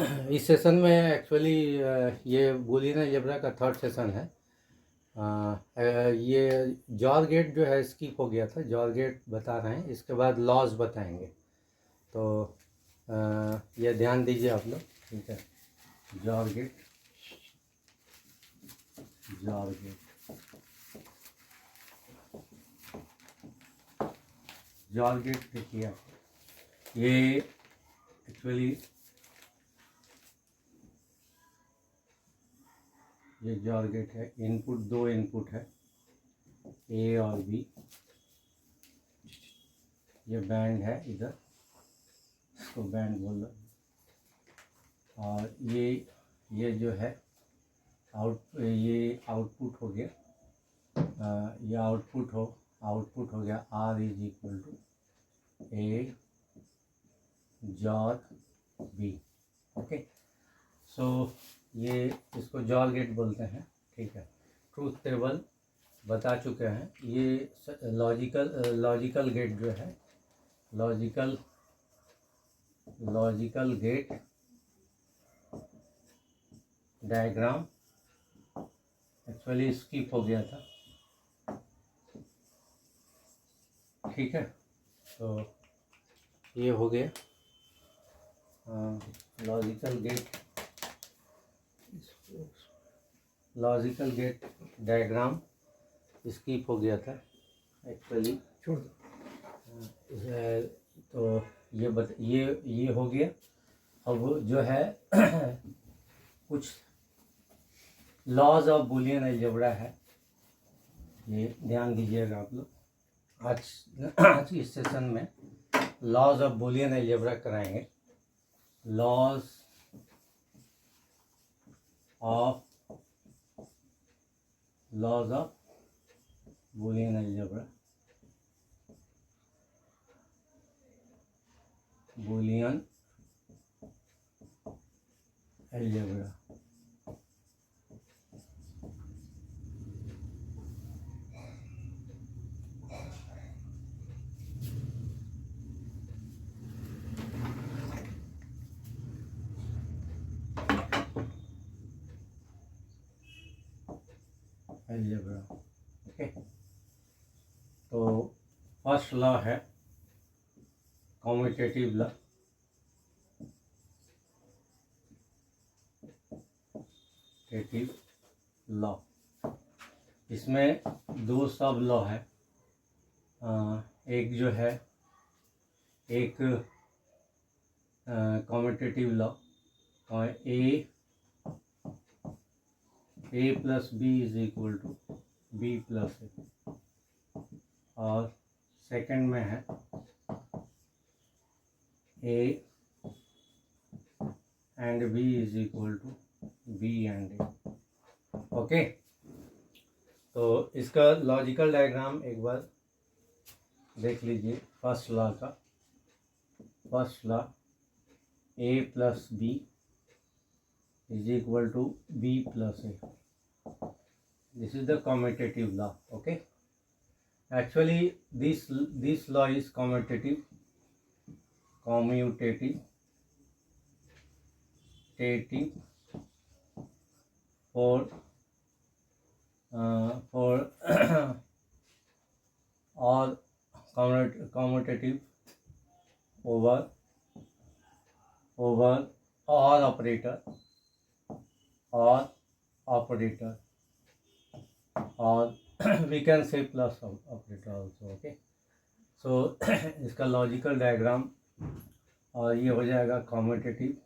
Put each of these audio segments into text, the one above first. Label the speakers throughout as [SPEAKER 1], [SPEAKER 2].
[SPEAKER 1] इस सेशन में एक्चुअली ये बूलियन अलजेब्रा का थर्ड सेशन है। ये जॉर गेट जो है स्किप हो गया था, जॉर गेट बता रहे हैं, इसके बाद लॉज बताएंगे। तो ये ध्यान दीजिए आप लोग, ठीक है। XOR gate, XOR gate, XOR gate देखिए आप, ये एक्चुअली ये जॉर गेट है। इनपुट, दो इनपुट है, ए और बी। ये बैंड है, इधर इसको बैंड बोल रहे। और ये जो है ये आउटपुट हो गया। ये आउटपुट हो गया R is equal to A XOR B. Okay, so ये इसको जॉर गेट बोलते हैं, ठीक है। ट्रूथ टेबल बता चुके हैं। ये लॉजिकल गेट जो है, logical gate diagram actually skip हो गया था, ठीक है। तो ये हो गया लॉजिकल गेट डायग्राम स्किप हो गया था एक्चुअली, छोड़ दो। तो ये हो गया। अब जो है कुछ लॉज ऑफ बूलियन अलजेब्रा है, ये ध्यान दीजिएगा आप लोग। आज की सेशन में लॉज ऑफ बूलियन अलजेब्रा कराएंगे। Laws of Boolean algebra, Boolean algebra. Algebra, okay. तो फर्स्ट लॉ है कम्यूटेटिव लॉ। लॉ, इसमें दो सब लॉ है। एक जो है, एक commutative law, A plus B is equal to B plus A. और सेकंड में है A and B is equal to B and A. Okay, तो इसका लॉजिकल डायग्राम एक बार देख लीजिए। फर्स्ट लॉ का, first law A plus B is equal to B plus A. This is the commutative law. Okay, actually this law is commutative for all commutative over all operator और we can say plus operator also. Okay, so इसका logical diagram, और ये हो जाएगा commutative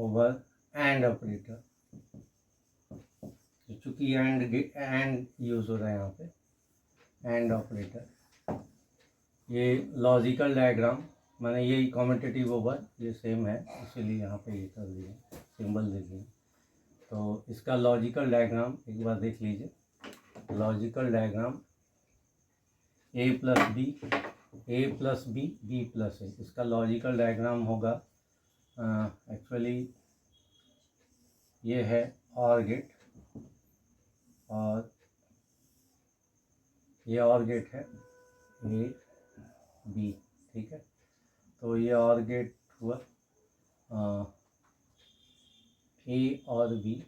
[SPEAKER 1] over and operator, चूँकि and use हो रहा है यहाँ पे, एंड ऑपरेटर। ये लॉजिकल डायग्राम माने यही कम्यूटेटिव ओवर, ये सेम है, इसीलिए यहाँ पे ये कर दिए, सिंबल दे दिए। तो इसका लॉजिकल डायग्राम एक बार देख लीजिए। Logical diagram A plus B B plus A, इसका लॉजिकल डायग्राम होगा एक्चुअली ये है ऑर गेट, और ये ऑर गेट है ए बी, ठीक है। तो ये ऑर गेट हुआ, ए और बी,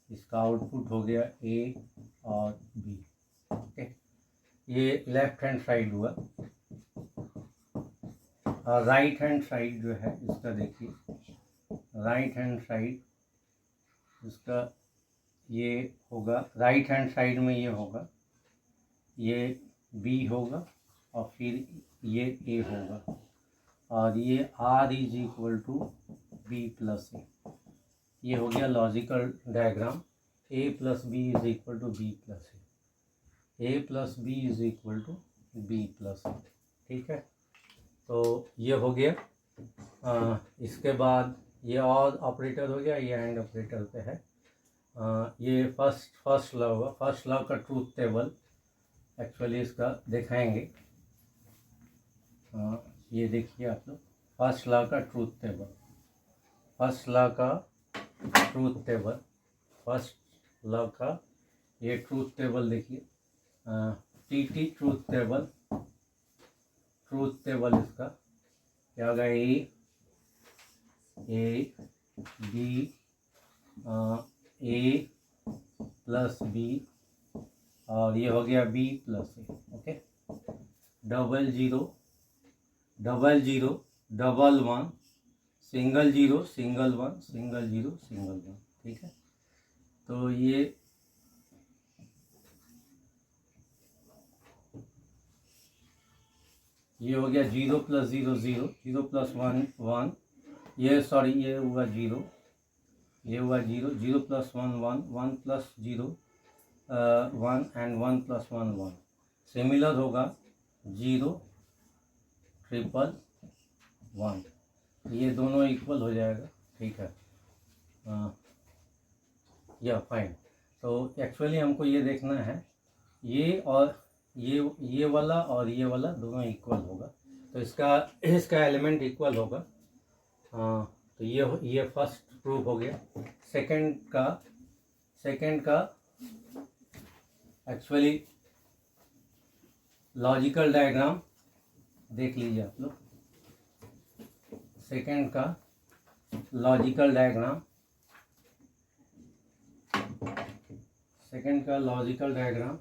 [SPEAKER 1] इसका आउटपुट हो गया ए और बी। ओके, ये लेफ्ट हैंड साइड हुआ। और राइट हैंड साइड जो है इसका देखिए, राइट हैंड साइड इसका ये होगा, राइट हैंड साइड में ये होगा, ये बी होगा और फिर ये ए होगा, और ये R is equal to B plus A. ये हो गया logical diagram. A plus B is equal to B plus A plus B is equal to B plus A. ठीक है, तो ये हो गया। इसके बाद ये और ऑपरेटर हो गया, ये एंड ऑपरेटर पे है। ये फर्स्ट लॉ हुआ। फर्स्ट लॉ का ट्रूथ टेबल एक्चुअली इसका दिखाएंगे। ये देखिए आप लोग, फर्स्ट लॉ का ट्रूथ टेबल, फर्स्ट लॉ का ट्रूथ टेबल, फर्स्ट लॉ का ये ट्रूथ टेबल देखिए, T truth table, truth table इसका क्या होगा, A B A plus B, और ये हो गया B plus A. Okay, 00 00 11 single 0 single 1 single 0 single 1। ठीक है, तो ये हो गया 0 प्लस 0 0, 0 प्लस 1 1, ये सॉरी ये हुआ 0, ये हुआ 0, 0 plus 1 1, 1 plus 0 1 and 1 plus 1 1। Similar होगा 0 ट्रिपल 1, ये दोनों इक्वल हो जाएगा। ठीक है, या फाइन। तो एक्चुअली हमको ये देखना है, ये और ये वाला और ये वाला दोनों इक्वल होगा, तो इसका एलिमेंट इक्वल होगा। तो ये फर्स्ट प्रूफ हो गया। सेकंड का एक्चुअली लॉजिकल डायग्राम देख लीजिए आप लोग। सेकंड का लॉजिकल डायग्राम, सेकंड का लॉजिकल डायग्राम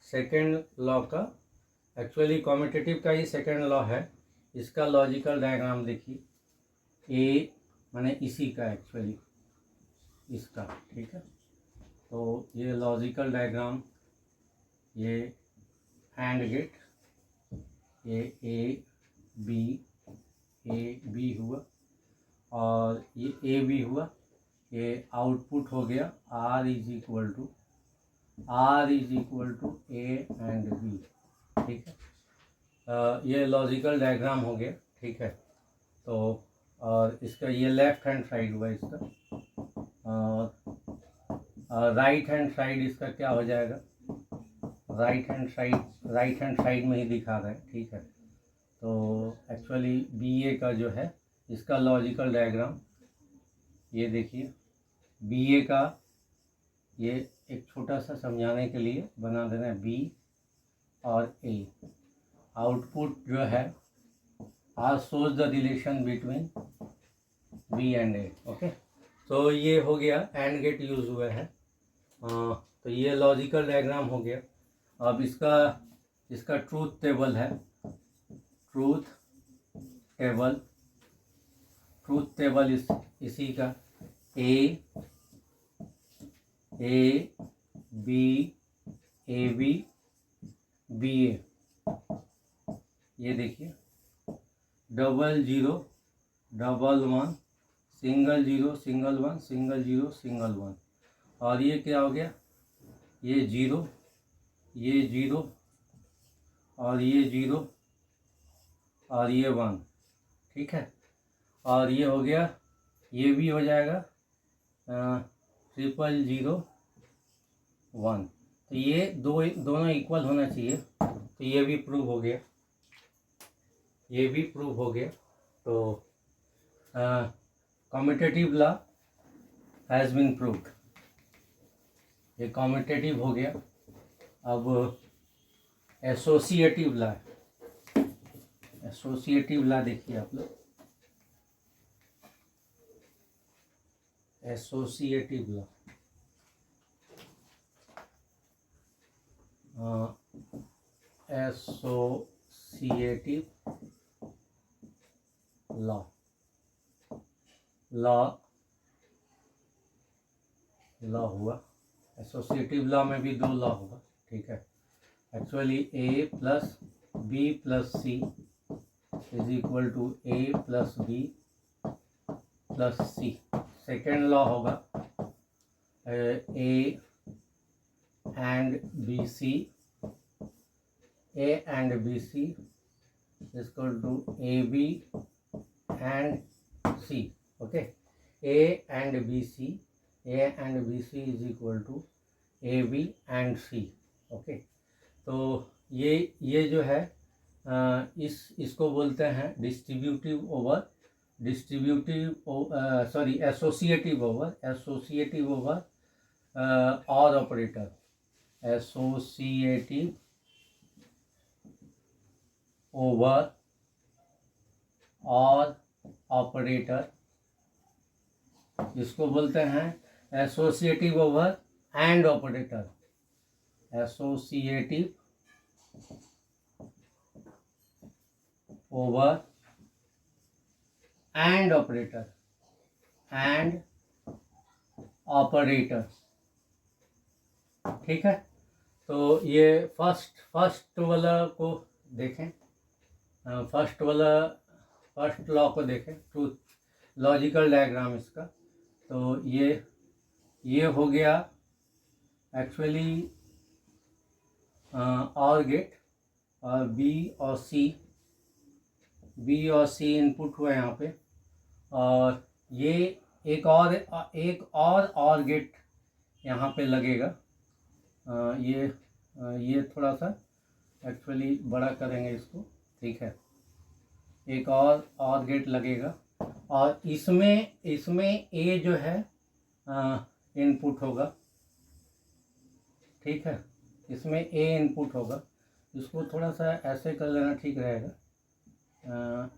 [SPEAKER 1] सेकेंड लॉ का, एक्चुअली कॉम्यूटेटिव का ही सेकेंड लॉ है। इसका लॉजिकल डायग्राम देखिए, ए माने इसी का, एक्चुअली इसका। ठीक है, तो ये लॉजिकल डायग्राम, ये एंड गेट, ये ए बी हुआ और ये ए बी हुआ, ये आउटपुट हो गया R is equal to A and B. ठीक है, ये लॉजिकल डायग्राम हो गया। ठीक है, तो और इसका ये लेफ्ट हैंड साइड हुआ इसका, और राइट हैंड साइड इसका क्या हो जाएगा, राइट हैंड साइड में ही दिखा रहे हैं। ठीक है, तो एक्चुअली बी ए का जो है इसका लॉजिकल डायग्राम ये देखिए, बी ए का ये एक छोटा सा समझाने के लिए बना देना है, बी और ए। आउटपुट जो है R shows the relation between B and A. Okay, तो ये हो गया, एंड गेट यूज हुआ है। तो ये लॉजिकल डायग्राम हो गया। अब इसका ट्रूथ टेबल है, ट्रूथ टेबल इसी का, ए बी बी ए। ये देखिए 00 11 सिंगल 0 सिंगल 1 सिंगल 0 सिंगल 1, और ये क्या हो गया, ये 0 और ये 0 और ये 1। ठीक है, और ये हो गया, ये भी हो जाएगा 000 1। तो ये दोनों इक्वल होना चाहिए, तो ये भी प्रूव हो गया, तो commutative law has been proved. ये कम्यूटेटिव हो गया। अब एसोसिएटिव लॉ, एसोसिएटिव लॉ देखिए आप लोग, associative law, associative law, law law हुआ। एसोसिएटिव लॉ में भी दो लॉ होगा, ठीक है। Actually A plus B plus C is equal to A plus B plus C. Second law होगा A and B C, A and B C is equal to A B and C, okay. A and B C, A and B C is equal to A B and C, okay. तो ये जो है इसको बोलते हैं distributive over, associative over और operator, associative over और operator, इसको बोलते हैं associative over and operator, associative over and operator, and operator, ठीक है। तो ये फर्स्ट वाला को देखें, फर्स्ट लॉ को देखें, ट्रूथ लॉजिकल डायग्राम इसका। तो ये हो गया एक्चुअली और गेट, और बी और सी इनपुट हुआ यहाँ पे, और ये एक और गेट यहाँ पे लगेगा। ये थोड़ा सा एक्चुअली बड़ा करेंगे इसको, ठीक है। एक और गेट लगेगा, और इसमें ए जो है इनपुट होगा, ठीक है। इसमें ए इनपुट होगा। इसको थोड़ा सा ऐसे कर लेना ठीक रहेगा।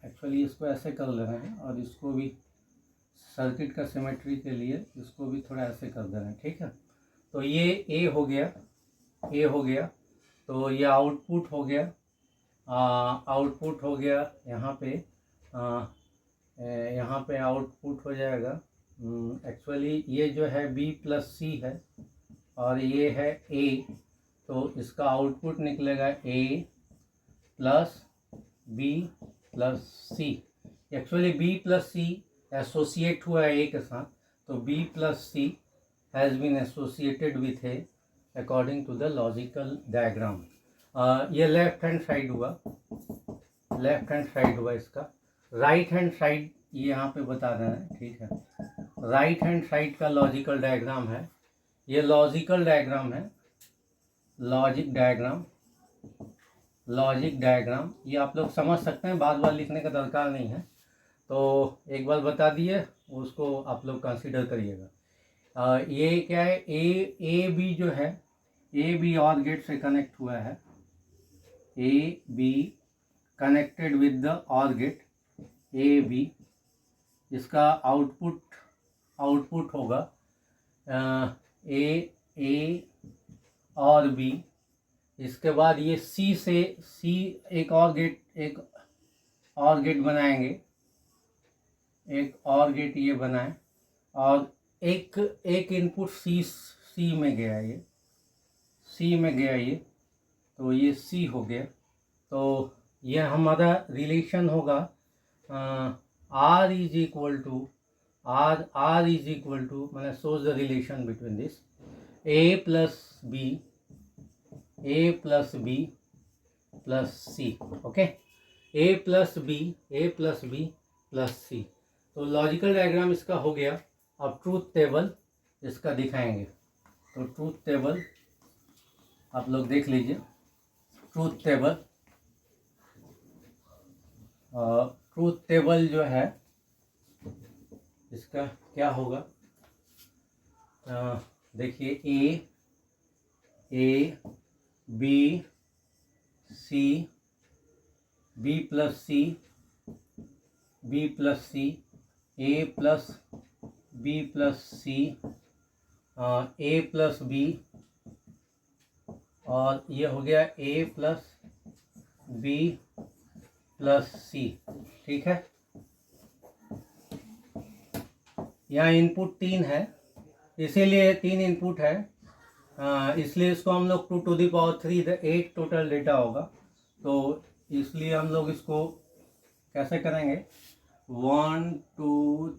[SPEAKER 1] एक्चुअली इसको ऐसे कर लेना है, और इसको भी सर्किट का सिमेट्री के लिए इसको भी थोड़ा ऐसे कर देना है, ठीक है। तो ये ए हो गया, तो ये आउटपुट हो गया, यहाँ पे आउटपुट हो जाएगा। एक्चुअली ये जो है बी प्लस सी है, और ये है ए, तो इसका आउटपुट निकलेगा A plus B plus C. Actually B plus C associate हुआ है ए के साथ, तो B plus C has been associated with A according to the logical diagram. ये लेफ्ट हैंड साइड हुआ इसका। राइट हैंड साइड ये यहाँ पे बता देना है, ठीक है। राइट हैंड साइड का लॉजिकल डायग्राम है, ये लॉजिकल डायग्राम है, लॉजिक डायग्राम ये आप लोग समझ सकते हैं, बार लिखने का दरकार नहीं है। तो एक बार बता दिए, उसको आप लोग कंसीडर करिएगा। ये क्या है, ए बी जो है, ए बी और गेट से कनेक्ट हुआ है, A be connected with the और गेट, ए बी, इसका आउटपुट होगा ए और बी। इसके बाद ये सी एक और गेट बनाएंगे, एक और गेट ये बनाए, और एक इनपुट सी में गया, ये तो ये सी हो गया। तो ये हमारा रिलेशन होगा R इज इक्वल टू मैंने सोच the relation between this A plus B plus C, okay. A plus B plus C. तो लॉजिकल डायग्राम इसका हो गया। अब ट्रूथ टेबल इसका दिखाएंगे। तो ट्रूथ टेबल आप लोग देख लीजिए। ट्रूथ टेबल जो है इसका क्या होगा, देखिए A B C B plus C, B plus C, A plus B plus C, A plus B, और ये हो गया A plus B plus C. ठीक है, यहाँ इनपुट 3 है, इसीलिए 3 इनपुट है, इसलिए इसको हम लोग 2 to the power 3 8 total data होगा। तो इसलिए हम लोग इसको कैसे करेंगे, 1 2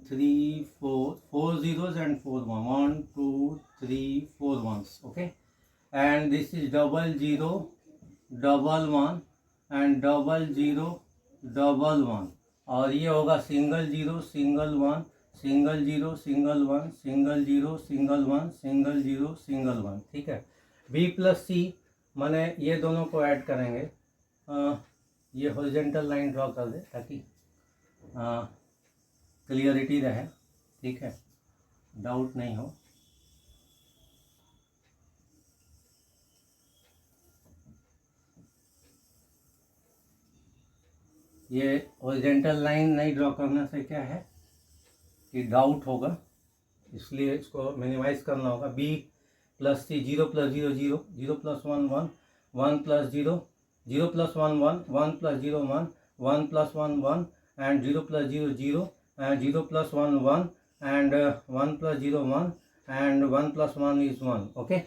[SPEAKER 1] 3 4 zeros and 4 1, 1 2 3 4 ones, okay, and this is 00 11 and 00 11, और ये होगा single 0 single 1 single 0 single 1 single 0 single 1 single 0 single 1। ठीक है, बी प्लस सी माने ये दोनों को ऐड करेंगे, ये हॉरिजॉन्टल लाइन ड्रॉ कर दे ताकि क्लियरिटी रहे। ठीक है, डाउट नहीं हो। ये हॉरिजॉन्टल लाइन नहीं ड्रॉ करने से क्या है कि डाउट होगा, इसलिए इसको मिनिमाइज करना होगा। B plus C, 0 plus 0 0, 0 plus 1 1, 1 plus 0, 0 plus 1 1, 1 plus 0 1, 1 plus 1 1 and 0 plus 0 0 and 0 plus 1 1 and 1 plus 0 1 and 1 plus 1 is 1, okay,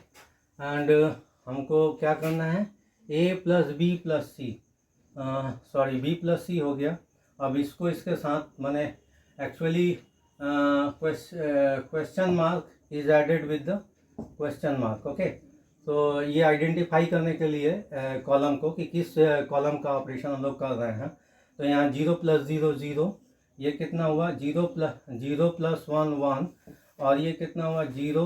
[SPEAKER 1] and हमको क्या करना है, a plus B plus C, sorry B plus C हो गया। अब इसको इसके साथ मैंने actually question mark is added with the question mark, okay. तो ये आइडेंटिफाई करने के लिए कॉलम को कि किस कॉलम का ऑपरेशन हम लोग कर रहे हैं। तो यहाँ 0 प्लस 0 0, ये कितना हुआ 0 प्लस 1 1, और ये कितना हुआ 0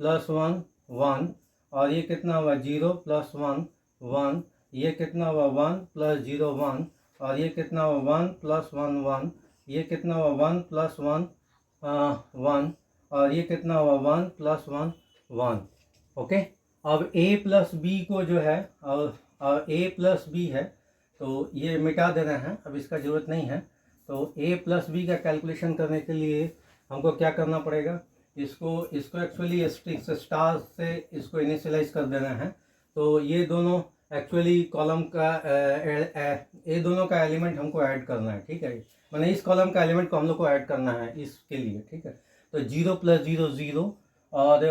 [SPEAKER 1] प्लस 1 1, और ये कितना हुआ 0 प्लस 1 1, ये कितना हुआ 1 प्लस 0 1, और ये कितना हुआ 1 प्लस 1 1, ये कितना हुआ 1 प्लस 1 1, और ये कितना हुआ 1 प्लस 1 1, ओके। अब a प्लस बी को जो है, और a प्लस बी है तो ये मिटा देना है, अब इसका ज़रूरत नहीं है। तो a प्लस बी का कैलकुलेशन करने के लिए हमको क्या करना पड़ेगा, इसको एक्चुअली स्ट्रिक्स स्टार से इसको इनिशियलाइज कर देना है। तो ये दोनों एक्चुअली कॉलम का ये दोनों का एलिमेंट हमको ऐड करना है, ठीक है। मैंने इस कॉलम का एलिमेंट को हम लोग को ऐड करना है इसके लिए, ठीक है। तो 0 प्लस 0 0, और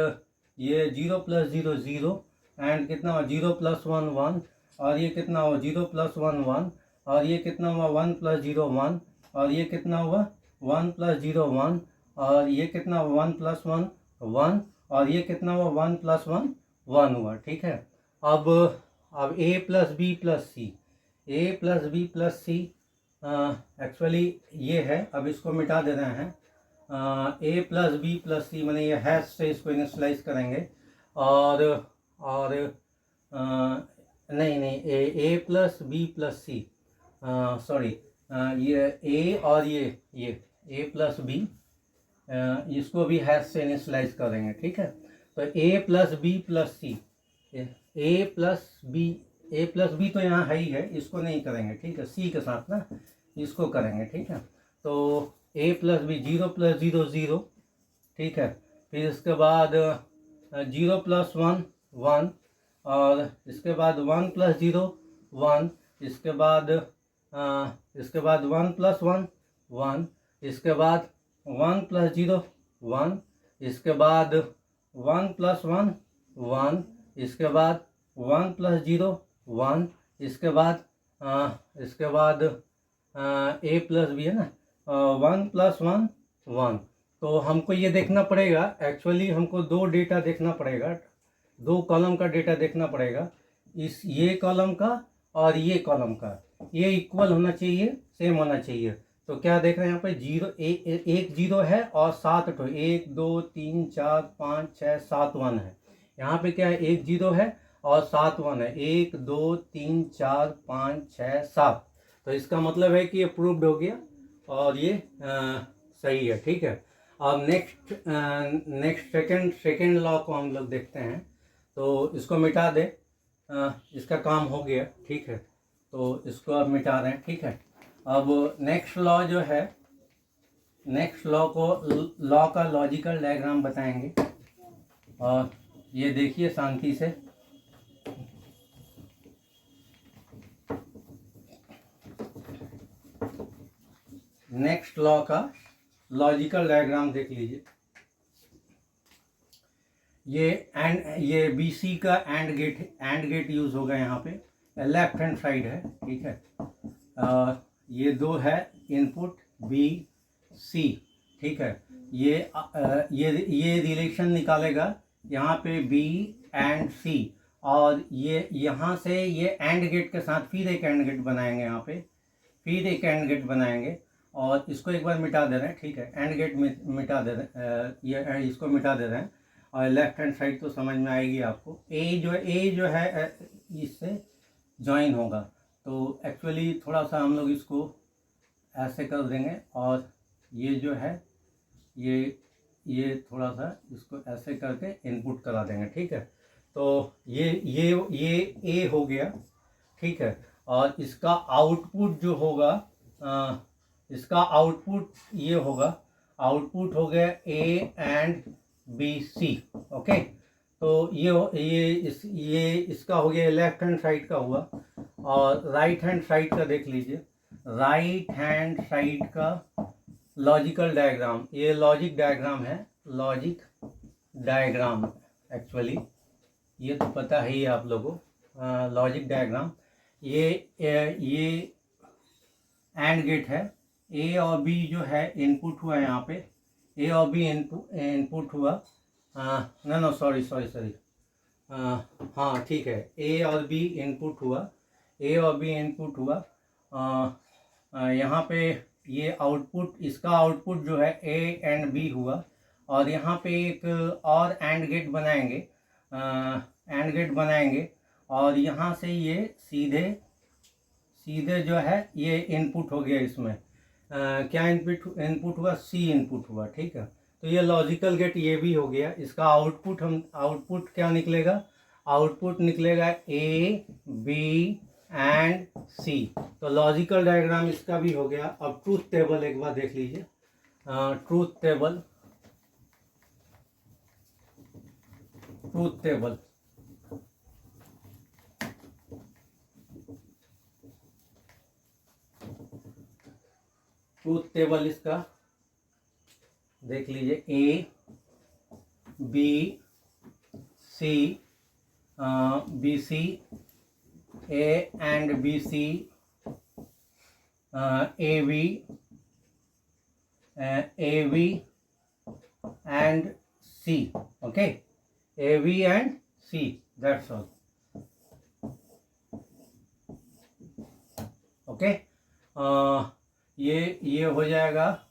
[SPEAKER 1] ये 0 प्लस 0 0, एंड कितना हुआ 0 प्लस 1 1, और ये कितना हुआ 0 प्लस 1 1, और ये कितना हुआ 1 प्लस 0 1, और ये कितना हुआ 1 प्लस 0 1, और ये कितना हुआ 1 प्लस 1 1, और ये कितना हुआ 1 प्लस 1 1 हुआ, ठीक है। अब a plus B plus C, a plus B plus C actually ये है, अब इसको मिटा देना है। a plus B plus C मैंने ये हैश से इसको इनिशियलाइज करेंगे, और नहीं a plus B plus C, sorry ये a और ये a प्लस बी, इसको भी हैश से इनिशियलाइज करेंगे, ठीक है। तो a plus B plus C, a plus B तो यहाँ है ही है, इसको नहीं करेंगे, ठीक है। c के साथ ना इसको करेंगे, ठीक है। तो a प्लस बी 0 प्लस 0 0, ठीक है। फिर इसके बाद 0 प्लस 1 1, और इसके बाद 1 प्लस 0 1, इसके बाद 1 प्लस 1 1, इसके बाद 1 प्लस 0 1, इसके बाद 1 प्लस 1 1, इसके बाद 1 प्लस 0 1, इसके बाद a प्लस बी है ना, 1 प्लस 1 1। तो हमको ये देखना पड़ेगा, एक्चुअली हमको दो डेटा देखना पड़ेगा, दो कॉलम का डेटा देखना पड़ेगा, ये कॉलम का और ये कॉलम का, ये इक्वल होना चाहिए, सेम होना चाहिए। तो क्या देख रहे हैं यहाँ पे 0 एक 0 है और 7 तो 1 2 3 4 5 6 7 1 है। यहाँ पे क्या है, एक 0 है और 7 1 है, 1 2 3 4 5 6 7। तो इसका मतलब है कि ये प्रूव्ड हो गया और ये सही है, ठीक है। अब नेक्स्ट सेकेंड लॉ को हम लोग देखते हैं। तो इसको मिटा दे, इसका काम हो गया, ठीक है। तो इसको अब मिटा दें, ठीक है। अब नेक्स्ट लॉ जो है, नेक्स्ट लॉ को, लॉ का लॉजिकल डायग्राम बताएंगे। और ये देखिए शांति से, नेक्स्ट लॉ का लॉजिकल डायग्राम देख लीजिए। ये BC का एंड गेट यूज होगा यहाँ पे, लेफ्ट हैंड साइड है, ठीक है। ये दो है इनपुट BC, ठीक है। ये रिलेशन निकालेगा यहाँ पे B एंड C, और ये यहाँ से ये एंड गेट के साथ फिर एक एंड गेट बनाएंगे, यहाँ पे फिर एक एंड गेट बनाएंगे, और इसको एक बार मिटा दे रहे हैं, ठीक है। एंड गेट मिटा दे रहे हैं, ये इसको मिटा दे रहे हैं, और लेफ्ट हैंड साइड तो समझ में आएगी आपको। ए जो है इससे ज्वाइन होगा, तो एक्चुअली थोड़ा सा हम लोग इसको ऐसे कर देंगे, और ये जो है ये थोड़ा सा इसको ऐसे करके इनपुट करा देंगे, ठीक है। तो ये ए हो गया, ठीक है। और इसका आउटपुट जो होगा, इसका आउटपुट ये होगा, आउटपुट हो गया A एंड BC, ओके। तो ये इसका हो गया, लेफ्ट हैंड साइड का हुआ। और राइट हैंड साइड का देख लीजिए, राइट हैंड साइड का लॉजिकल डायग्राम, ये लॉजिक डायग्राम है, लॉजिक डायग्राम एक्चुअली ये तो पता है ही आप लोगों को। लॉजिक डायग्राम, ये एंड गेट है, A और B जो है इनपुट हुआ यहाँ पे, A और B इनपुट हुआ, नो सॉरी, हाँ ठीक है, A और B इनपुट हुआ, A और B इनपुट हुआ। यहाँ पे ये आउटपुट, इसका आउटपुट जो है A एंड B हुआ, और यहाँ पे एक और एंड गेट बनाएंगे, और यहाँ से ये सीधे जो है ये इनपुट हो गया इसमें। क्या इनपुट हुआ? C इनपुट हुआ, ठीक है। तो ये लॉजिकल गेट ये भी हो गया। इसका आउटपुट क्या निकलेगा? आउटपुट निकलेगा A, B एंड C। तो लॉजिकल डायग्राम इसका भी हो गया। अब ट्रूथ टेबल एक बार देख लीजिए। ट्रूथ टेबल इसका देख लीजिए, A, B, C, BC, A and BC, AV, AV and C, okay, AV and C, that's all, okay। ये हो जाएगा,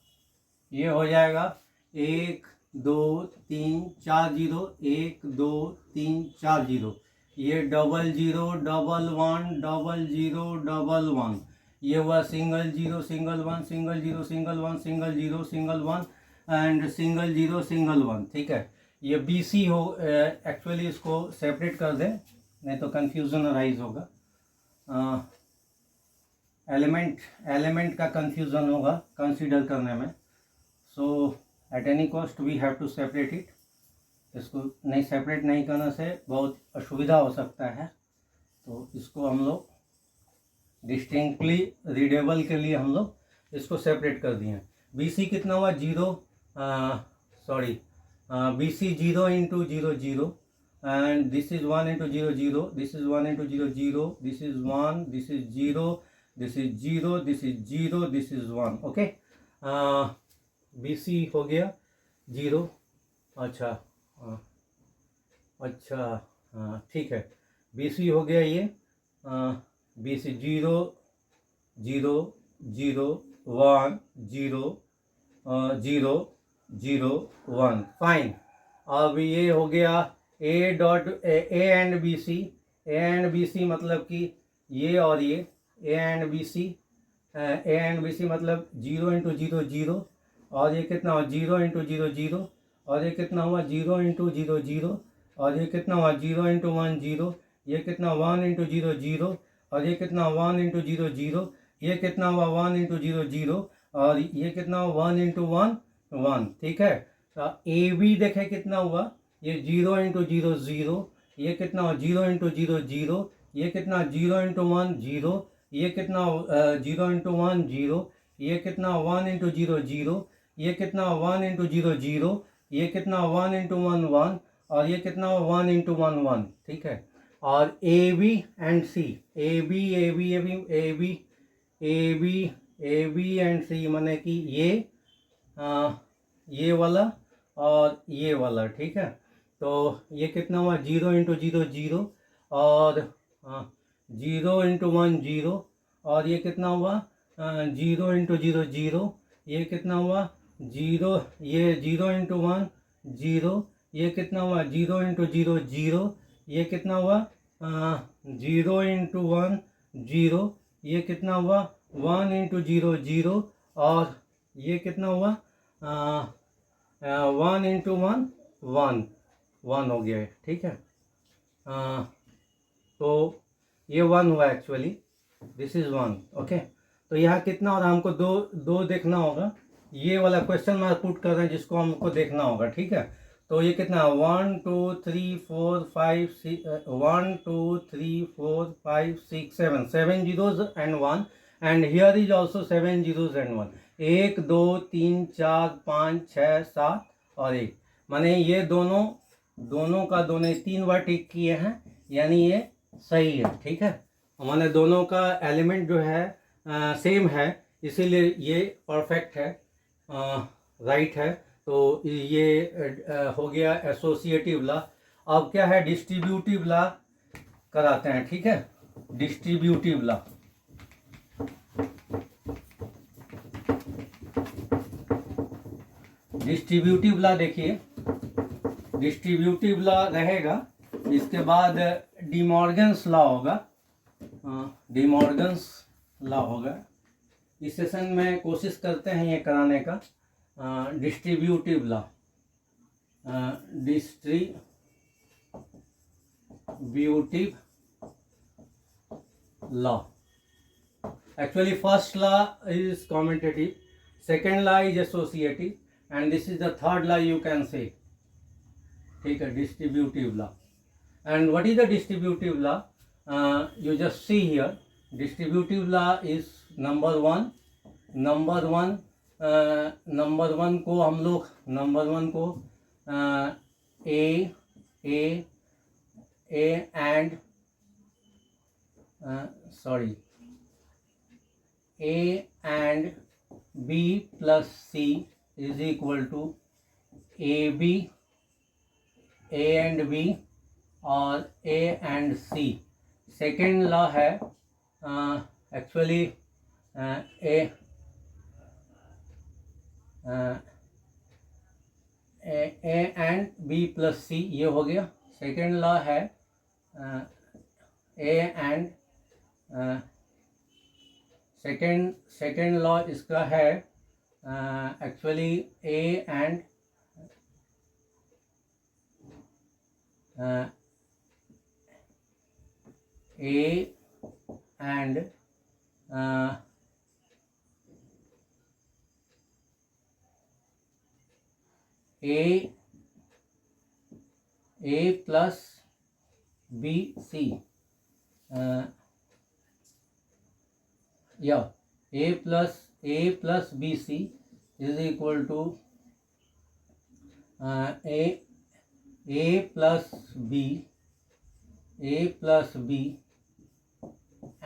[SPEAKER 1] 1 2 3 4 0, 1 2 3 4 0। ये 0 0 1 1 0 0 1 1। ये हुआ single 0 single 1 single 0 single 1 single 0 single 1 and single 0 single 1, ठीक है। ये BC हो, एक्चुअली इसको सेपरेट कर दें, नहीं तो कंफ्यूजन अराइज होगा। एलिमेंट का कंफ्यूजन होगा कंसीडर करने में। So at any cost we have to separate it. इसको नहीं सेपरेट नहीं करने से बहुत असुविधा हो सकता है, तो इसको हम लोग डिस्टिंक्टली रीडेबल के लिए हम लोग इसको सेपरेट कर दिए। BC कितना हुआ? 0, BC 0 into 0 0, and this is 1 into 0 0, this is 1 into 0 0, this is 1, this is 0, this is 0, this is 0, this is 1, okay. BC हो गया 0, अच्छा ठीक है। BC हो गया ये BC 0 0 0 1 0 0 0 1, फाइन। अब ये हो गया A एंड BC मतलब कि ये और ये A एंड BC मतलब 0 इंटू 0 0, और ये कितना हुआ? 0 इंटू 0 0, और ये कितना हुआ? 0 इंटू 0 0, और ये कितना हुआ? 0 इंटू 1 0, ये कितना? 1 इंटू 0 0, और ये कितना 1 इंटू 0 0, ये कितना हुआ 1 इंटू 0 0, और ये कितना हुआ 1 इंटू 1 1, ठीक है। ए बी देखे कितना हुआ, ये 0 इंटू 0 0, ये कितना हुआ 0 इंटू 0 0, ये कितना 0 इंटू 1 0, ये कितना 0 इंटू 1 0, ये कितना 1 इंटू 0 0, ये कितना 1 इंटू 0 0, ये कितना 1 इंटू 1 1, और ये कितना 1 इंटू 1 1, ठीक है। और A B and C, A B A B A B A B A B A B and C, माने कि ये वाला और ये वाला, ठीक है। तो ये कितना हुआ 0 इंटू 0 0, और 0 इंटू 1 0, और ये कितना हुआ 0 इंटू 0 0, ये कितना हुआ 0, ये 0 इंटू 1 0, ये कितना हुआ 0 इंटू 0 0, ये कितना हुआ 0 इंटू 1 0, ये कितना हुआ 1 इंटू 0 0, और ये कितना हुआ 1 इंटू 1 1 1 हो गया है, ठीक है। तो ये 1 हुआ एक्चुअली, दिस इज 1, ओके। तो यहाँ कितना हो रहा है, हमको दो देखना होगा, ये वाला क्वेश्चन मार्क पुट कर रहे हैं जिसको हमको देखना होगा, ठीक है। तो ये कितना 1 2 3 4 5 6 1 2 3 4 5 6 7 7 zeros and 1, and here is also 7 zeros and 1, 1 2 3 4 5 6 7 और 1, माने ये दोनों का दोनों 3 बार टिक किए हैं, यानी ये सही है, ठीक है। माने दोनों का एलिमेंट जो है सेम है, इसीलिए ये परफेक्ट है, राइट है। तो ये हो गया एसोसिएटिव लॉ। अब क्या है, डिस्ट्रीब्यूटिव लॉ कराते हैं, ठीक है। डिस्ट्रीब्यूटिव लॉ, डिस्ट्रीब्यूटिव लॉ देखिए, डिस्ट्रीब्यूटिव लॉ रहेगा, इसके बाद डिमॉर्गन्स लॉ होगा, डिमॉर्गन्स लॉ होगा। इस सेशन में कोशिश करते हैं ये कराने का। Distributive law, distributive law, actually first law is commutative, second law is associative, and this is the third law you can say, ठीक है, distributive law. And what is the distributive law, you just see here, distributive law is number one को हम लोग number 1 को A and B plus C is equal to A B, A and B और A and C. Second law है actually A and B plus C, ये हो गया। Second law है ए एंड सेकेंड लॉ इसका है actually A and A plus B C, या A plus B C is equal to A plus B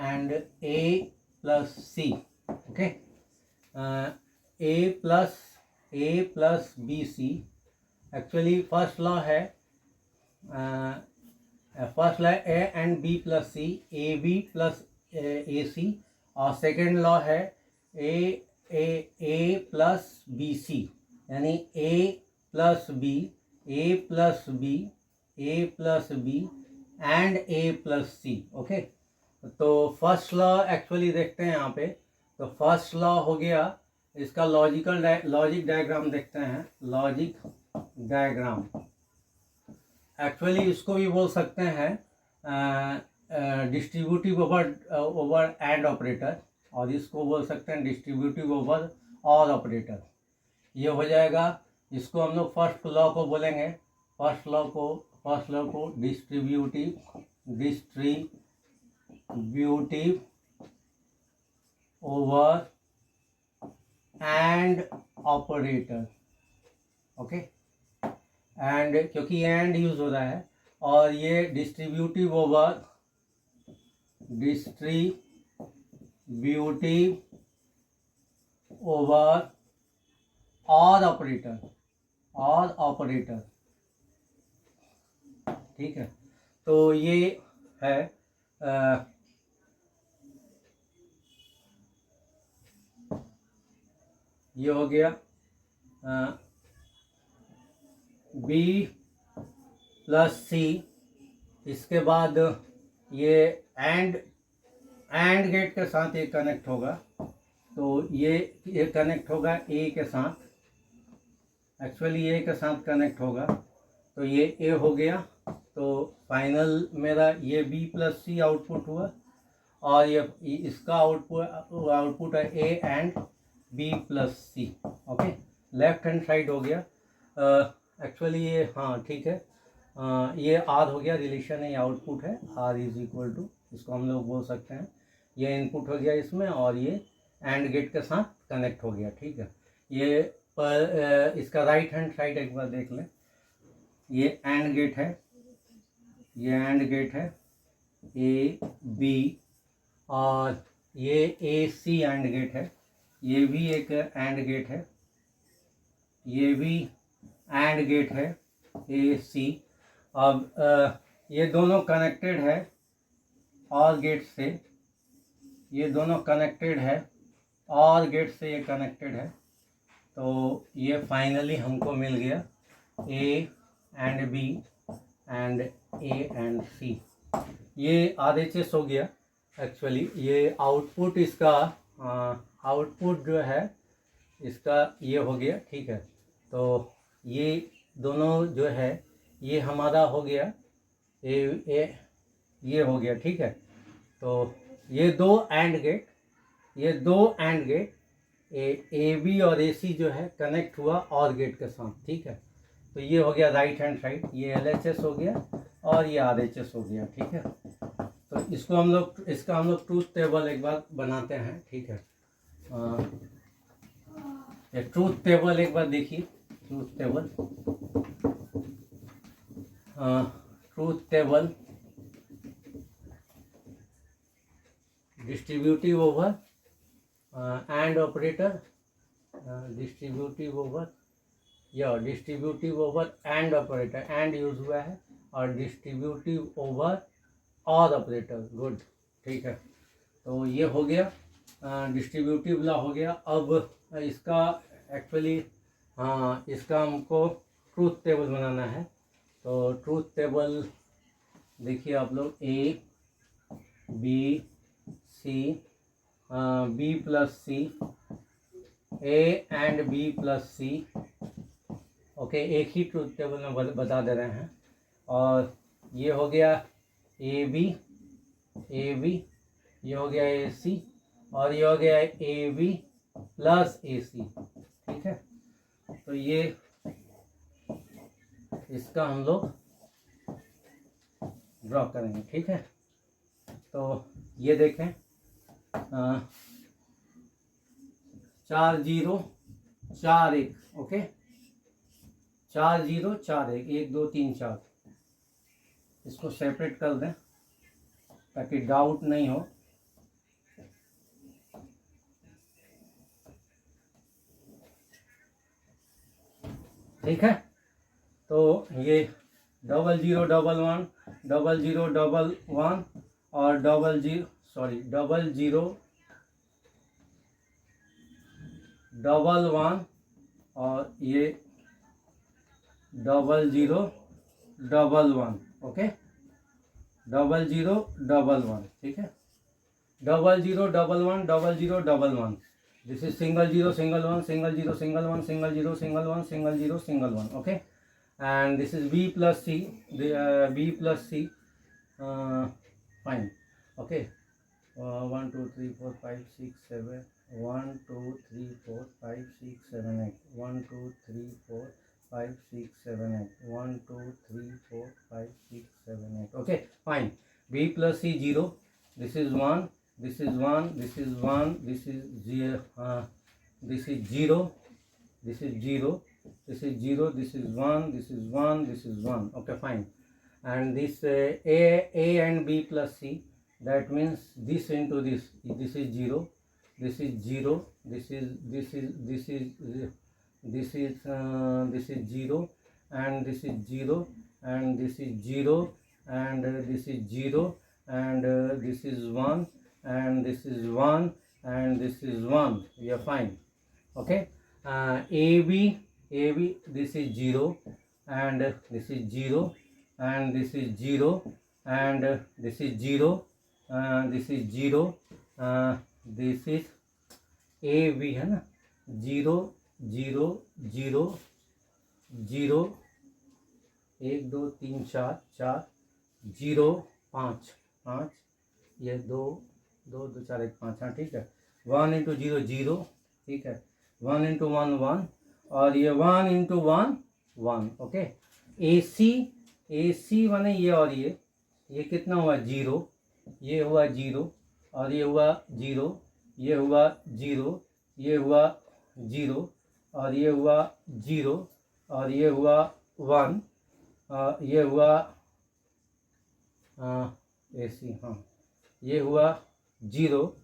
[SPEAKER 1] and a plus c, okay. A plus bc, actually first law है first law A and B plus C, A B plus A C, और second law है A plus B C, यानी A plus B and A plus C, okay. तो first law actually देखते हैं यहाँ पे, तो फर्स्ट लॉ हो गया, इसका लॉजिक डायग्राम देखते हैं। लॉजिक डायग्राम एक्चुअली इसको भी बोल सकते हैं डिस्ट्रीब्यूटिव ओवर एंड ऑपरेटर, और इसको बोल सकते हैं डिस्ट्रीब्यूटिव ओवर और ऑपरेटर। ये हो जाएगा, इसको हम लोग फर्स्ट लॉ को बोलेंगे, फर्स्ट लॉ को distributive over and operator. Okay, and क्योंकि एंड यूज हो रहा है, और ये डिस्ट्रीब्यूटिव ओवर और ऑपरेटर, ठीक है। तो ये है ये हो गया बी प्लस सी। इसके बाद ये एंड गेट के साथ ये कनेक्ट होगा, तो ये कनेक्ट होगा ए के साथ, एक्चुअली ए के साथ कनेक्ट होगा, तो ये ए हो गया। तो फाइनल मेरा ये बी प्लस सी आउटपुट हुआ, और ये इसका आउटपुट है A and B plus C. Okay, left hand side हो गया। एक्चुअली ये हाँ ठीक है, ये आर हो गया, रिलेशन है, ये आउटपुट है, आर इज इक्वल टू, इसको हम लोग बोल सकते हैं ये इनपुट हो गया इसमें, और ये एंड गेट के साथ कनेक्ट हो गया, ठीक है। ये इसका राइट हैंड साइड एक बार देख लें, ये एंड गेट है, ये एंड गेट है ए बी, और ये ए सी एंड गेट है, ये भी एक एंड गेट है, ये भी एंड गेट है ए सी। अब ये दोनों कनेक्टेड है और गेट से, ये दोनों कनेक्टेड है और गेट से ये कनेक्टेड है, तो ये फाइनली हमको मिल गया A and B and A and C. ये RHS हो गया। एक्चुअली ये आउटपुट, इसका आउटपुट जो है इसका ये हो गया, ठीक है। तो ये दोनों जो है ये हमारा हो गया ये हो गया, ठीक है। तो ये दो एंड गेट ए बी और ए सी जो है कनेक्ट हुआ और गेट के साथ, ठीक है। तो ये हो गया राइट हैंड साइड, ये LHS हो गया और ये RHS हो गया, ठीक है। तो इसका हम लोग ट्रूथ टेबल एक बार बनाते हैं, ठीक है। ये ट्रूथ टेबल एक बार देखिए, truth table distributive over and operator, distributive over and operator, and use हुआ है, और डिस्ट्रीब्यूटिव ओवर और ऑपरेटर, गुड, ठीक है। तो ये हो गया, डिस्ट्रीब्यूटिव लॉ हो गया। अब इसका एक्चुअली इसका हमको ट्रूथ टेबल बनाना है। तो ट्रूथ टेबल देखिए आप लोग, A B C, B plus C, A and B plus C. Okay, एक ही ट्रूथ टेबल में बता दे रहे हैं। और ये हो गया ए बी, ये हो गया ए सी, और ये हो गया ए बी प्लस ए सी, ठीक है। तो ये इसका हम लोग ड्रॉ करेंगे, ठीक है। तो ये देखें, 4 0 4 1, ओके, 4 0 4 1, 1 2 3 4। इसको सेपरेट कर दें ताकि डाउट नहीं हो। ठीक है, तो ये 0 0 1 1, 0 0 1 1, और 0 0 1 1, और ये 0 0 1 1, ओके, 0 0 1 1, ठीक है। 0 0 1 1, 0 0 1 1। This is single 0 single 1, single 0 single 1, single 0 single 1, single 0 single 1, okay. And this is B plus C, B plus C, fine. Okay, 1 2 3 4 5 6 7, 1 2 3 4 5 6 7 8, 1 2 3 4 5 6 7 8, 1 2 3 4 5 6 7 8. Okay, fine. B plus C 0. This is 1. This is 1. This is 1. This is 0. This is 0. This is 0. This is 0. This is 1. This is 1. This is 1. Okay, fine. And this A and B plus C. That means this into this. This is 0. This is 0. This is 0, and this is 0, and this is 0, and this is 0, and this is 1, and this is 1, and this is 1. We are fine. Okay. AB, this is 0, and this is 0, and this is 0, and this is 0, this is 0, this is AB है ना, 0 0 0 0, 1 2 3 4 4 0 5 5, ये 2 2 2 4 1 5. हाँ ठीक है. 1 into 0 0, ठीक है. 1 into 1 1, और ये 1 इंटू 1 1. ओके. AC माने ये और ये कितना हुआ 0, ये हुआ 0, और ये हुआ 0, ये हुआ 0, ये हुआ 0, और ये हुआ 0, और ये हुआ 1, ये हुआ AC. हाँ, ये हुआ 0,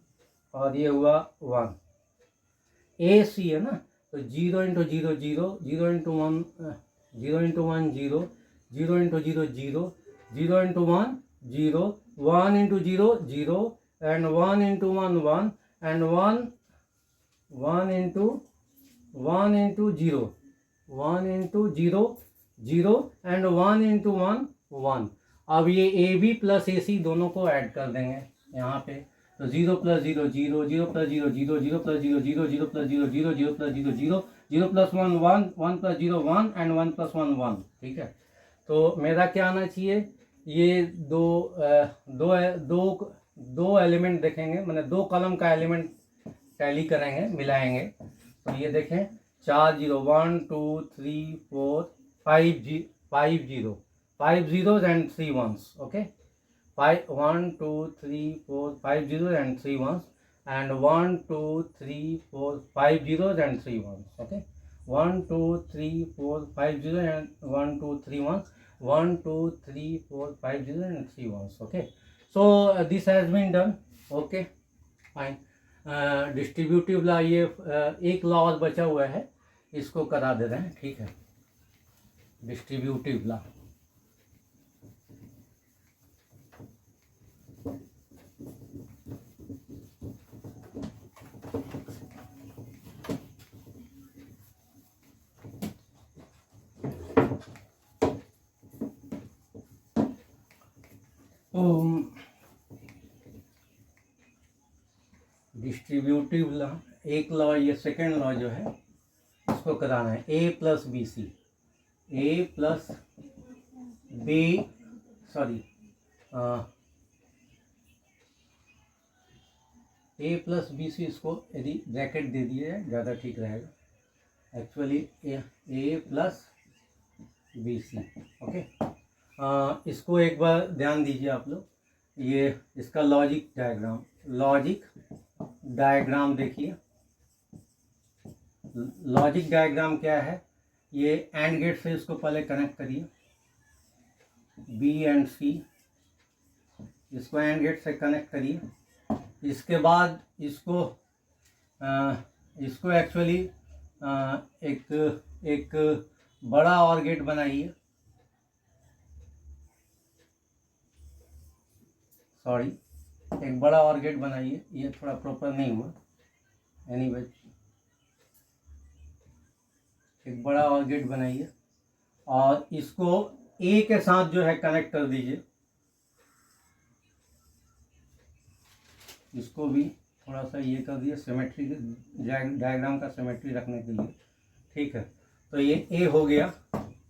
[SPEAKER 1] और ये हुआ 1. AC है ना, तो 0 into 0 0, 0 into 1 0 into 1 0, 0 into 0 0, 0 into 1 0, 1 into 0 0, and 1 into 1 1, and 1 into 0, 1 into 0 0, and 1 into 1 1. अब ये AB प्लस AC दोनों को ऐड कर देंगे यहाँ पे. तो 0 plus 0 0, 0 plus 0 0, 0 plus 0 0, 0 plus 0 0, 0 plus 0 0, 0 plus 1 1, 1 plus 0 1, and 1 plus 1 1. ठीक है. तो मेरा क्या आना चाहिए, ये दो एलिमेंट देखेंगे, मैंने 2 कॉलम का एलिमेंट टैली करेंगे, मिलाएंगे. तो ये देखें 4 0, 1 2 3 4 5 zeros and 3 ones. Okay, 1 2 3 4 5 zeros and 3 ones, and 1 2 3 4 5 zeros and 3 ones. Okay, 1 2 3 4 5 zeros and 1 2 3 ones, 1 2 3 4 5 zeros and 3 ones. Okay, so this has been done. Okay, fine. Distributive law, ये एक law और बचा हुआ है, इसको करा दे रहे हैं. ठीक है. डिस्ट्रीब्यूटिव लॉ, डिस्ट्रीब्यूटिव लॉ, एक लॉ, ये सेकेंड लॉ जो है इसको कराना है. A plus B C, A plus B, sorry A plus B C, इसको यदि ब्रैकेट दे दिए ज़्यादा ठीक रहेगा. Actually A plus B C. Okay, इसको एक बार ध्यान दीजिए आप लोग. ये इसका लॉजिक डायग्राम देखिए. लॉजिक डायग्राम क्या है, ये एंड गेट से इसको पहले कनेक्ट करिए, B एंड C, इसको एंड गेट से कनेक्ट करिए. इसके बाद इसको एक्चुअली एक बड़ा और गेट बनाइए. सॉरी, एक बड़ा और गेट बनाइए. ये थोड़ा प्रॉपर नहीं हुआ. एनीवे, एक बड़ा और गेट बनाइए और इसको A के साथ जो है कनेक्ट कर दीजिए. इसको भी थोड़ा सा ये कर दिए, सिमेट्री, डायग्राम का सिमेट्री रखने के लिए. ठीक है. तो ये A हो गया.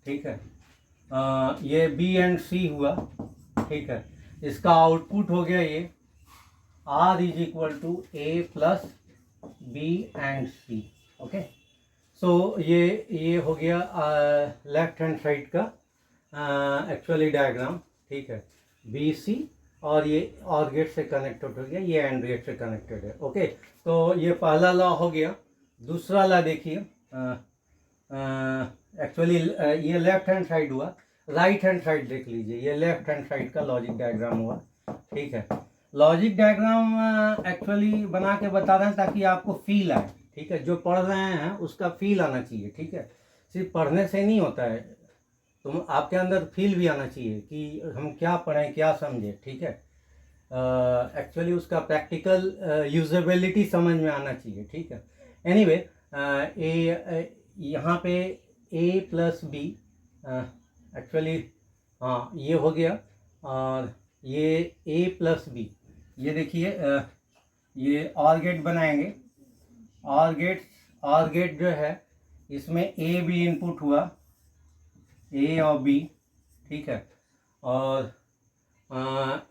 [SPEAKER 1] ठीक है. ये B एंड C हुआ. ठीक है. इसका आउटपुट हो गया ये R is equal to A plus B and C. Okay, so ये हो गया लेफ्ट हैंड साइड का एक्चुअली डायग्राम। ठीक है, बी सी और ये और गेट से कनेक्टेड हो गया, ये एंड गेट से कनेक्टेड है। ओके, तो ये पहला लॉ हो गया। दूसरा लॉ देखिए, एक्चुअली ये लेफ्ट हैंड साइड हुआ, राइट हैंड साइड देख लीजिए, ये लेफ्ट हैंड साइड का लॉजिक डायग्राम हुआ। ठीक है, लॉजिक डायग्राम एक्चुअली बना के बता रहे हैं ताकि आपको फील आए। ठीक है, जो पढ़ रहे हैं उसका फील आना चाहिए। ठीक है, सिर्फ पढ़ने से नहीं होता है, तुम आपके अंदर फील भी आना चाहिए कि हम क्या पढ़ें, क्या समझें। ठीक है, एक्चुअली उसका प्रैक्टिकल यूजेबिलिटी समझ में आना चाहिए। ठीक है, एनीवे यहाँ पे ए प्लस बी एक्चुअली, हाँ ये हो गया, और ये ए प्लस बी, ये देखिए ये और गेट बनाएंगे। और गेट जो है इसमें ए बी इनपुट हुआ, ए और बी। ठीक है, और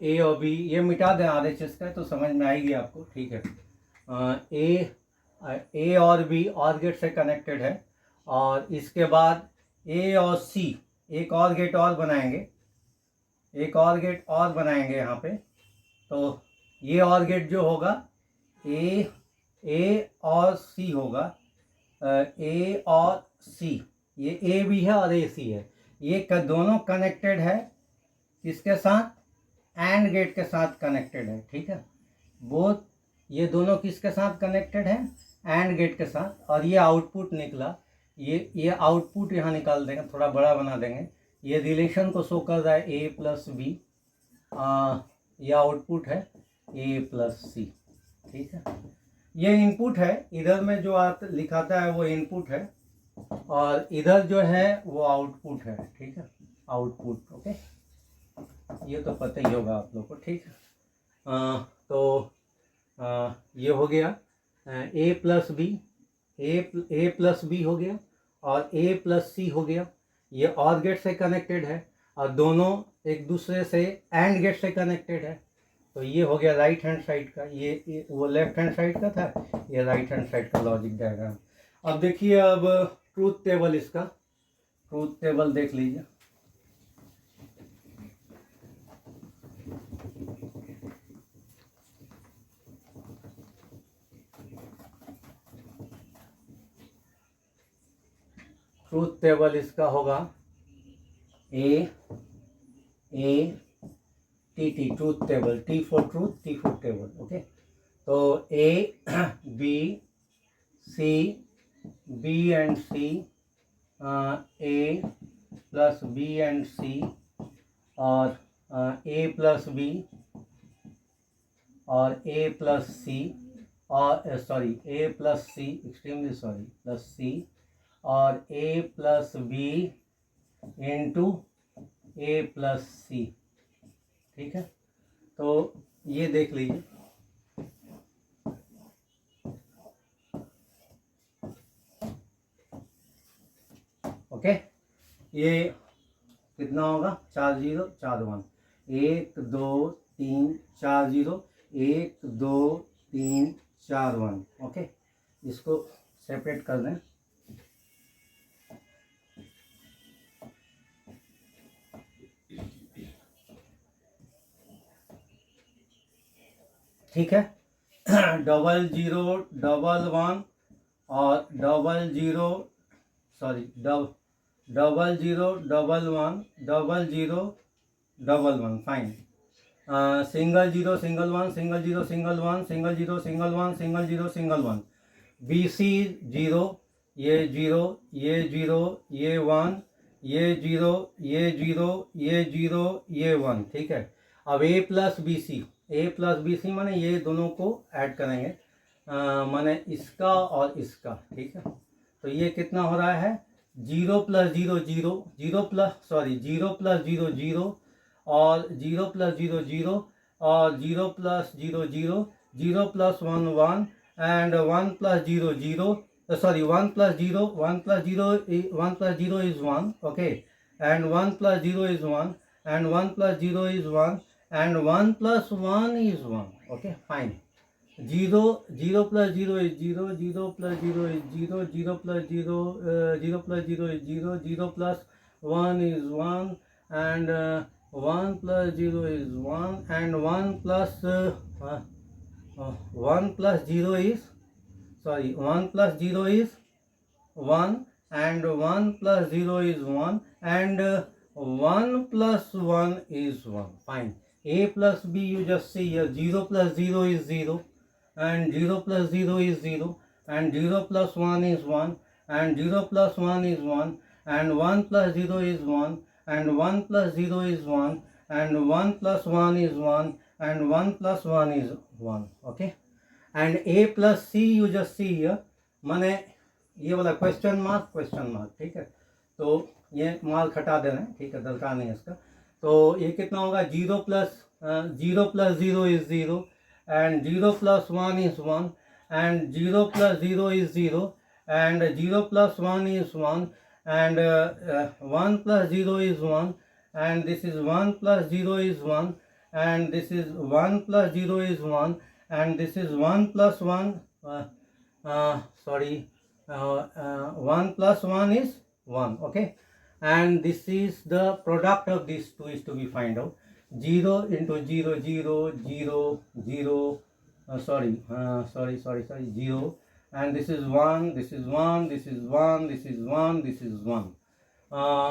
[SPEAKER 1] ए और बी ये मिटा दें RHS का तो समझ में आएगी आपको। ठीक है, ए और बी और गेट से कनेक्टेड है, और इसके बाद ए और सी एक और गेट और बनाएंगे, यहाँ पे। तो ये और गेट जो होगा ए और सी होगा, ए और सी, ये ए भी है और ए सी है, ये दोनों कनेक्टेड है किसके साथ, एंड गेट के साथ कनेक्टेड है। ठीक है, बोथ ये दोनों किसके साथ कनेक्टेड है, एंड गेट के साथ। और ये आउटपुट निकला, ये आउटपुट यहाँ निकाल देंगे, थोड़ा बड़ा बना देंगे, ये रिलेशन को शो कर रहा है ए प्लस बी, ये आउटपुट है ए प्लस सी। ठीक है, ये इनपुट है, इधर में जो लिखाता है वो इनपुट है, और इधर जो है वो आउटपुट है। ठीक है, आउटपुट। ओके, ये तो पता ही होगा आप लोग को। ठीक है, तो ये हो गया A plus B, A plus B हो गया, और ए प्लस सी हो गया। ये और गेट से कनेक्टेड है, और दोनों एक दूसरे से एंड गेट से कनेक्टेड है। तो ये हो गया राइट हैंड साइड का, ये वो लेफ्ट हैंड साइड का था, ये राइट हैंड साइड का लॉजिक डायग्राम। अब देखिए, अब ट्रूथ टेबल, इसका ट्रूथ टेबल देख लीजिए। ट्रूथ टेबल इसका होगा A T, truth table, T for truth, T for table. Okay, तो A B C, B and C, A plus B and C, और ए प्लस बी, और A plus C, और sorry A plus C, extremely sorry, plus C, और A plus B into A plus C. ठीक है, तो ये देख लीजिए। ओके, ये कितना होगा, 4 0 4 1, 1 2 3 4 0, 1 2 3 4 1। ओके, इसको सेपरेट कर दें। ठीक है, 0 0 1 1 और 0 0 sorry 0 0 1 0 0 1 1, fine. Single 0 single 1 single 0 single 1 single 0 single 1 single 0 single 1, BC 0, ये 0, ये 0, ये 1, ये 0, ये 0, ये 0, ये 1। ठीक है, अब A प्लस बी सी माने ये दोनों को ऐड करेंगे, माने इसका और इसका। ठीक है, तो ये कितना हो रहा है, 0 प्लस 0 0, 0 प्लस 0 0, और 0 प्लस 0 0, और 0 plus 0 0, 0 plus 1 1, and 1 plus 0 0, sorry 1 plus 0 1 plus 0 1 plus 0 is 1, okay, and 1 plus 0 is 1, and 1 plus 0 is 1, and 1 plus 1 is 1. Okay, fine. 0 plus 0 is 0, 0 plus 0 is 0, 0 plus 0, 0 plus 0 is 0, 0 plus 1 is 1, and 1 plus 0 is 1, and 1 plus 1 plus 0 is, sorry, 1 plus 0 is 1, and 1 plus 0 is 1, and 1 plus 1 is 1. Fine. A plus B, you just see here, 0 plus 0 is 0, and 0 plus 0 is 0, and 0 plus 1 is 1, and 0 plus 1 is 1, and 1 plus 0 is 1, and 1 plus 0 is 1, and 1 plus 1 is 1, and 1 plus 1 is 1. Okay, and A plus C, you just see here, माने ये वाला question mark, ठीक है, तो ये mark हटा देना है, ठीक है, दरकार नहीं है इसका। तो ये कितना होगा, 0 plus 0 is 0, and 0 plus 1 is 1, and 0 plus 0 is 0, and 0 plus 1 is 1, and 1 plus 0 is 1, and this is 1 plus 0 is 1, and this is 1 plus 0 is 1, and this is 1 plus 1, 1 plus 1 is 1. Okay, and this is the product of these two is to be find out. 0 into 0, 0, 0, 0, 0, and this is 1, this is 1, this is 1, this is 1, this is 1.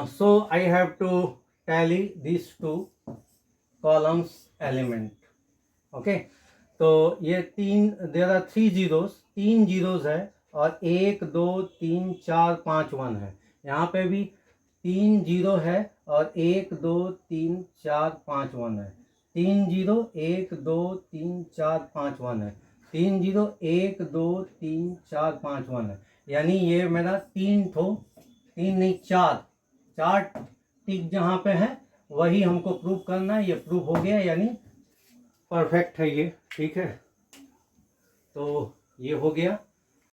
[SPEAKER 1] So I have to tally these two columns element. Okay, तो ये तीन, there are 3 zeros, 3 zeros है, और 1 2 3 4 5 1 है। यहाँ पे भी 3 0 है, और 1 2 3 4 5 1 है। 3 0 1 2 3 4 5 1 है। 3 0 1 2 3 4 5 1 है। यानी ये मेरा 3 नहीं 4 टिक जहाँ पे है वही हमको प्रूव करना है। ये प्रूव हो गया, यानी परफेक्ट है ये, ठीक है। तो ये हो गया।